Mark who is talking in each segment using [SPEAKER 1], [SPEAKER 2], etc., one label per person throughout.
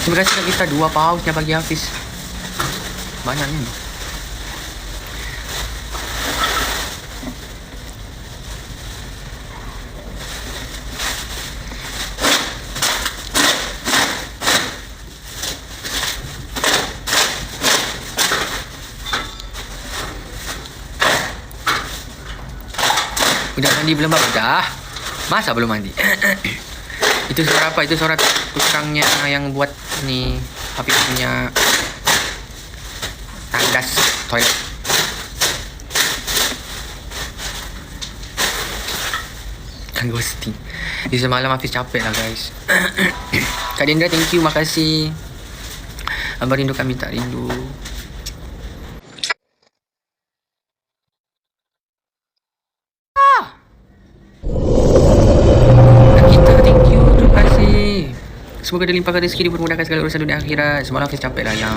[SPEAKER 1] Terima kasih Kak Gita, 2 paus yang bagi Hafiz. Banyak ni. Udah mandi belum Bang? Dah. Masa belum mandi? Itu suara apa? Itu suara tukangnya yang buat ni Hafiz punya tandas toilet. Kan ghosting. Di semalam Hafiz capek lah guys. Kak Dendra, thank you, makasih. Abang rindu kami tak rindu. Semoga dilimpahkan rezeki, dipermudahkan segala urusan dunia akhirat. Semalam Hafiz capek lah yang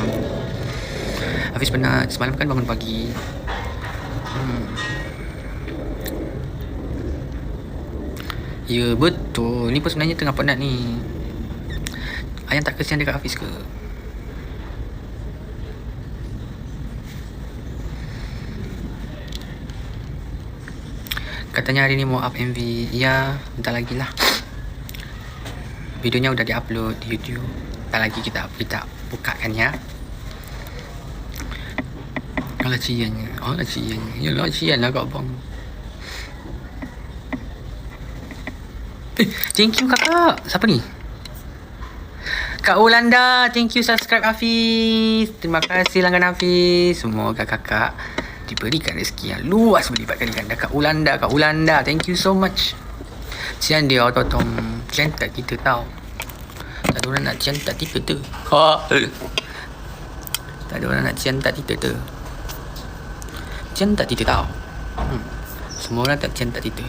[SPEAKER 1] Hafiz penat. Semalam kan bangun pagi. Ya betul. Ni pun sebenarnya tengah penat ni. Ayang tak kesian dekat Hafiz ke? Katanya hari ni mau up MV. Ya, bentar lagi lah. Videonya udah di-upload di YouTube. Tak lagi kita bukakan ya. Alah ciannya. Yalah cian lah Kak Abang. Thank you kakak. Siapa ni? Kak Ulanda, thank you subscribe Hafiz. Terima kasih langgan Hafiz. Semoga kakak diberikan rezeki yang luas berlipat kali ganda. Kak Ulanda, thank you so much. Sian dia otom cantik kita tau. Tak ada orang nak cantik kita tu. Tak ada orang nak cantik kita tu. Cantik kita tau. Semua orang tak cantik kita.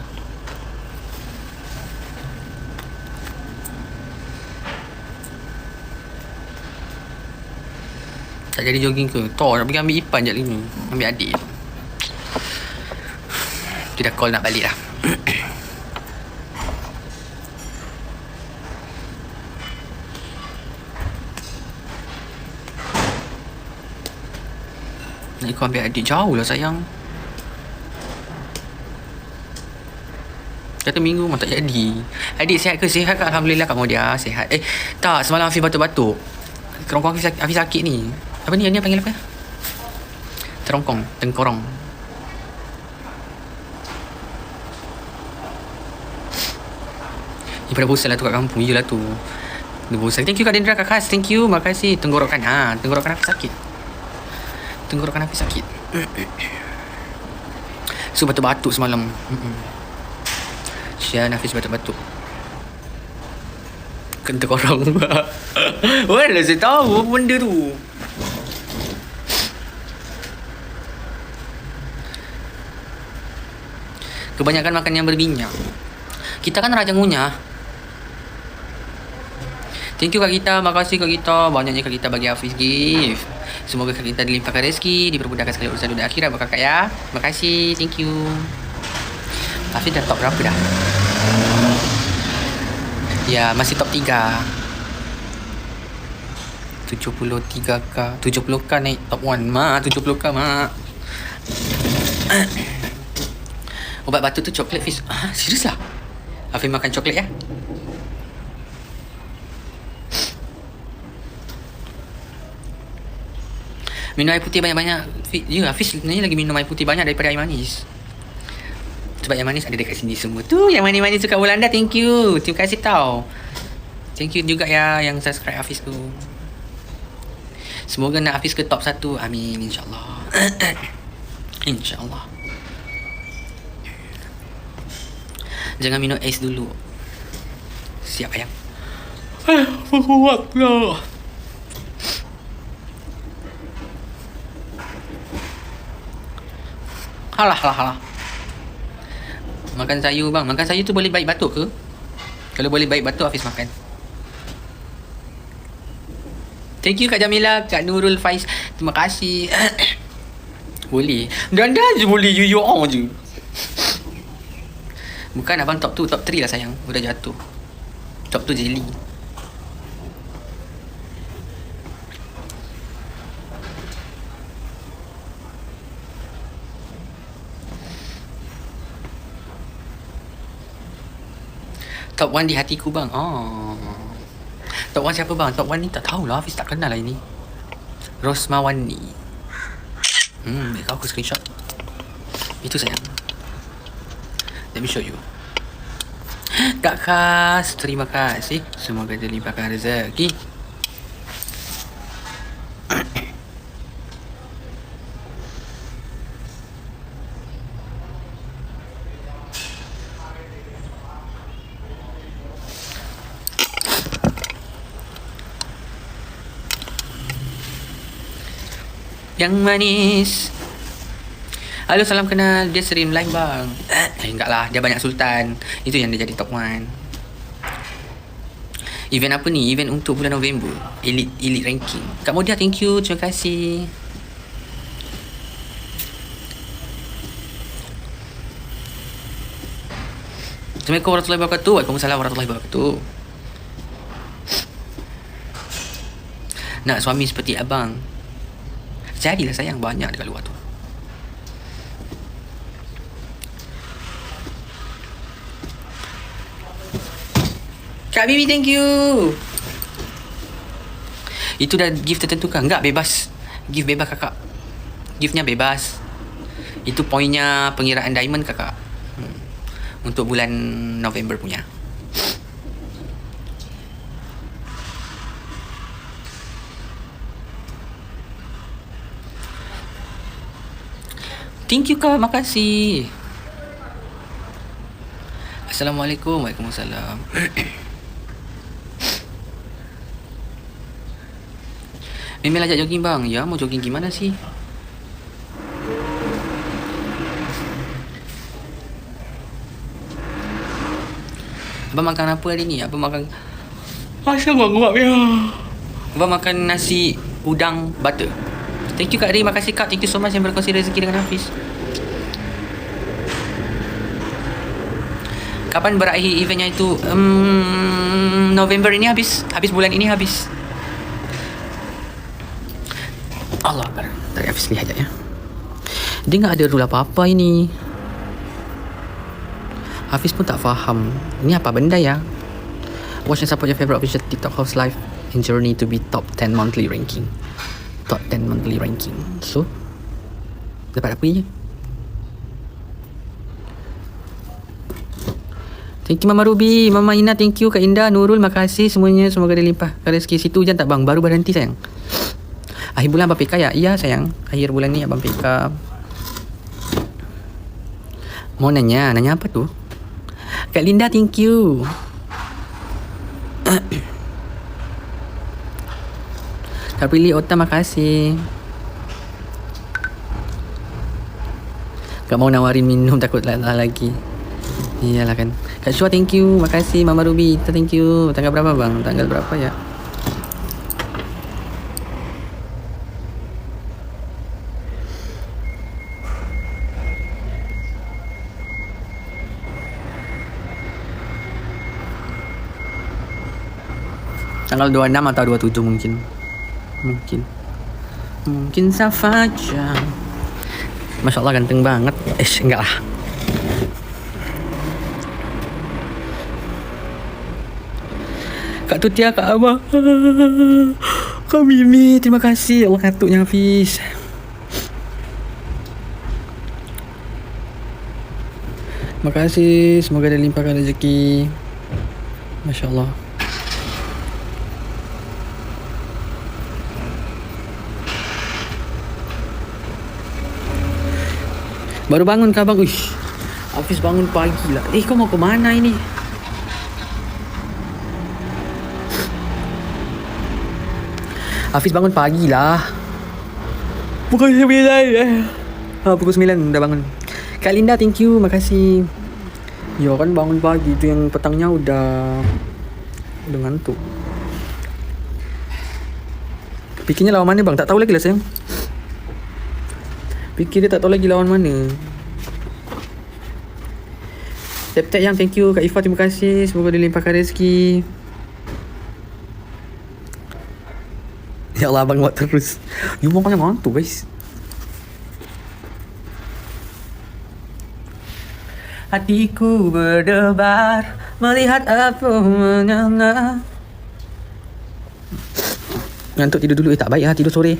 [SPEAKER 1] Tak jadi jogging ke? Tor nak pergi ambil Ipan je ni. Ambil adik. Dia dah call nak balik lah. Nak ikut ambil adik jauh lah sayang. Kata minggu memang tak jadi. Adik sihat ke? Sihat ke? Alhamdulillah Kak Modia sihat. Tak, semalam Hafiz batuk-batuk. Kerongkong Hafiz sakit ni. Apa ni? Ni panggil apa? Terongkong, tengkorong. Ni pada bosan lah tu kat kampung. Yelah tu. Dia bosan. Thank you Kak Dendra, Kak Khas. Thank you. Makasih. Tenggorokan. Tenggorokan Hafiz sakit. Tenggorokan Hafiz sakit. So batuk-batuk semalam. Sian Hafiz batuk-batuk. Kena korang. Mana saya tahu apa benda tu. Kebanyakan makan yang berminyak. Kita kan raja ngunyah. Thank you Kak Gita. Makasih Kak Gita. Banyaknya Kak Gita bagi Hafiz gift. Semoga Kak Gita dilimpahkan rezeki, dipermudahkan segala urusan dunia akhirat buat kakak ya. Makasih. Thank you. Hafiz dah top berapa dah? Ya, masih top 3. 73k. 70k naik top 1. Mak, 70k mak. Ubat batuk tu coklat Hafiz. Serius lah? Hafiz makan coklat ya? Minum air putih banyak-banyak. Ya, Hafiz sebenarnya lagi minum air putih banyak daripada air manis. Sebab yang manis ada dekat sini semua. Tu yang manis-manis tu Kak Ulanda. Thank you. Terima kasih tau. Thank you juga ya yang subscribe Hafiz tu. Semoga nak Hafiz ke top 1. Amin, insyaAllah. InsyaAllah. Jangan minum ais dulu. Siap ayam. Kuat lah. Halah. Makan sayur bang. Makan sayur tu boleh baik batuk ke? Kalau boleh baik batuk Hafiz makan. Thank you Kak Jamila, Kak Nurul Faiz. Terima kasih. Boleh. Ganda je boleh. You on je. Bukan abang top 2, top 3 lah sayang. Udah jatuh. Top 2 jelly. Top 1 di hatiku bang. Oh. Top 1 siapa bang? Top 1 ni tak tahulah. Hafiz tak kenal lah ini. Rosmawani. Baik aku screenshot. Itu sayang. Let me show you. Kak Khas, terima kasih. Semoga dilimpahkan rezeki. Yang manis. Halo, salam kenal. Dia stream live bang. Enggak lah, dia banyak sultan. Itu yang dia jadi top 1. Event apa ni? Event untuk bulan November. Elite ranking. Kak Modia, thank you. Terima kasih. Assalamualaikum warahmatullahi wabarakatuh. Waalaikumsalam warahmatullahi wabarakatuh. Nak suami seperti abang. Jadilah sayang, banyak dekat luar tu. Kak Bibi, thank you. Itu dah gift tertentu kan? Enggak, bebas. Gift bebas kakak. Giftnya bebas. Itu poinnya pengiraan diamond kakak. Untuk bulan November punya. Thank you kak, makasih. Assalamualaikum. Waalaikumsalam. Memel ajak jogging bang. Ya, mau jogging gimana sih? Abang makan apa hari ni? Abang makan... Asal nguap ya. Abang makan nasi udang butter. Thank you Kak Ri. Makasih Kak. Thank you so much yang berkongsi rezeki dengan Hafiz. Kapan berakhir eventnya itu? November ini habis. Habis bulan ini habis. Allah Akbar. Tarik Hafiz lihat ya. Dia tak ada rule apa-apa ini. Hafiz pun tak faham. Ini apa benda ya? Watch and support your favorite official TikTok house live and journey to be top 10 monthly ranking. Top 10 monthly ranking. So, dapat apa je? Thank you Mama Ruby, Mama Ina, thank you Kak Indah, Nurul, makasih semuanya. Semoga dilimpah rezeki. Situ hujan tak bang? Baru berhenti sayang. Akhir bulan Abang PK ya? Iya sayang. Akhir bulan ni Abang PK. Mau nanya apa tu? Kak Linda, thank you. Kak Prilly Ota, makasih. Kak mau nawarin minum, takut lagi. Iyalah kan. Kak Syua, thank you. Makasih. Mama Ruby, thank you. Tanggal berapa bang? Tanggal berapa ya? Tanggal 26 atau 27 mungkin. Mungkin saja. Masya Allah ganteng banget. Enggak lah. Kak Tutia, Kak Abah, Kak Mimi, terima kasih. Allah katuknya Hafiz. Terima kasih. Semoga dilimpahkan rezeki. Masya Allah. Baru bangun kah bang? Uish, Hafiz bangun pagi lah. Kau mau ke mana ini? Hafiz bangun pagi lah. Pukul 9. Pukul 9 dah bangun. Kak Linda, thank you. Makasih. Ya kan bangun pagi tu, yang petangnya udah ngantuk. Fikirnya lawan mana bang? Tak tahu lagi lah sayang. Fikir dia tak tahu lagi lawan mana. Tap-tap yang thank you. Kak Ifah, terima kasih. Semoga dilimpahkan rezeki. Ya Allah, abang buat terus. You mau pakai mantu guys. hatiku berdebar melihat apa menyala. Ngantuk tidur dulu, tak baik tidur sore.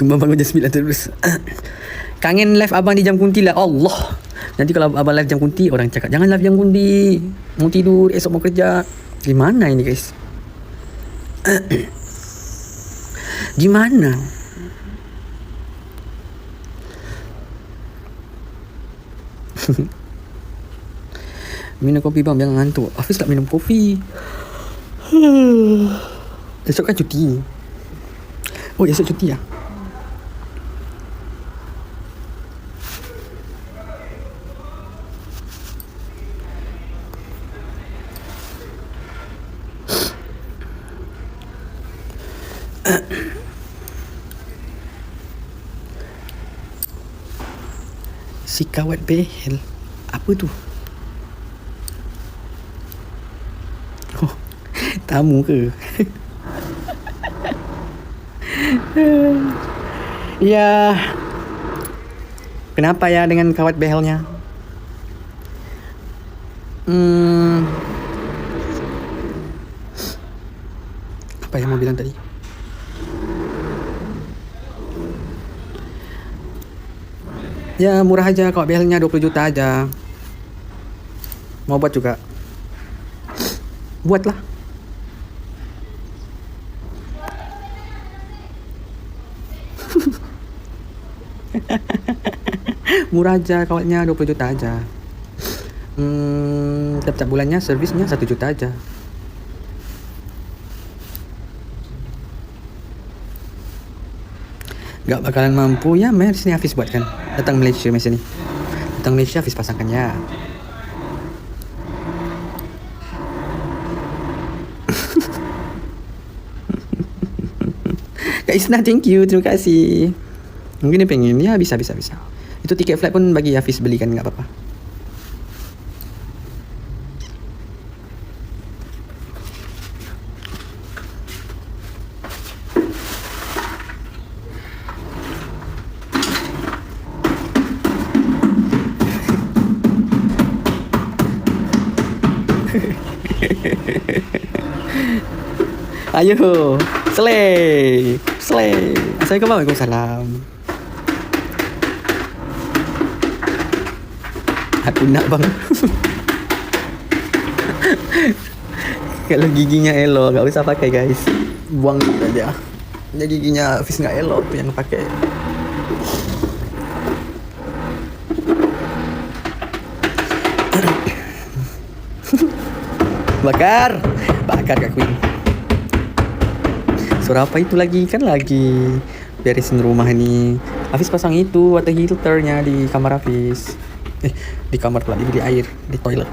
[SPEAKER 1] Tumbang bangun jam 9 terus. Kangen live abang di jam kunti lah. Allah. Nanti kalau abang live jam kunti, orang cakap jangan live jam kunti, mau tidur, esok mau kerja. Gimana ini guys? Gimana? Minum kopi bang, jangan ngantuk. Hafiz tak minum kopi. Esok kan cuti. Oh, esok cuti ya? Si kawat behel. Apa tu? Oh, tamu ke? Ya. Kenapa ya dengan kawat behelnya? Apa yang mau bilang tadi? Ya murah aja, kawat behelnya 20 juta aja. Mau buat juga? Buatlah. Murah aja, kawatnya 20 juta aja. Tiap bulannya servisnya 1 juta aja. Gak bakalan mampu ya, mer sini Hafiz buat kan. Datang Malaysia sini. Datang Malaysia Hafiz pasangkan ya. Kak Isna, thank you, terima kasih. Mungkin dia pengen, ya bisa. Itu tiket flight pun bagi Hafiz belikan, gak apa-apa. Ayo, slay. Assalamualaikum, waalaikumsalam. Aku nak bang. Kalau giginya elok, gak usah pakai guys. Buang aja. Jadi giginya Hafiz gak elok tuh yang pakai. Bakar Kak Queen. Suara apa itu lagi? Kan lagi beresin rumah ini. Hafiz pasang itu water heaternya di kamar Hafiz. Di kamar pula, di air, di toilet.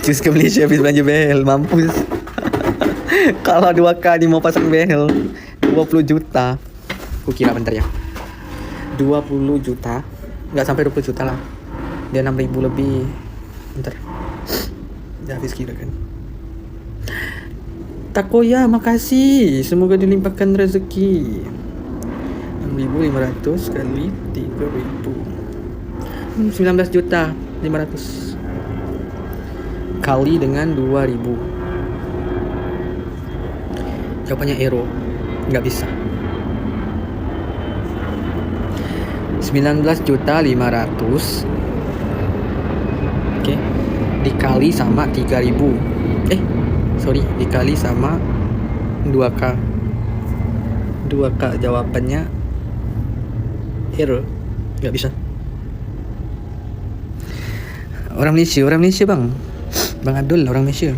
[SPEAKER 1] Cus ke Malaysia Hafiz belanja behel, mampus. Kalau 2K dia mau pasang behel 20 juta. Aku kira bentar ya, 20 juta. Gak sampai 20 juta lah. Dia 6.000 lebih. Bentar, ya Hafiz kira kan. Takoya, makasih. Semoga dilimpahkan rezeki. 6.500 kali 3.000. 19 juta 500 kali dengan 2.000. Jawabannya Aero. Nggak bisa. 19 juta 500. Oke. Dikali sama 3.000. Dikali sama 2K. 2K jawabannya error. Gak bisa. Orang Malaysia bang. Bang Abdul orang Malaysia.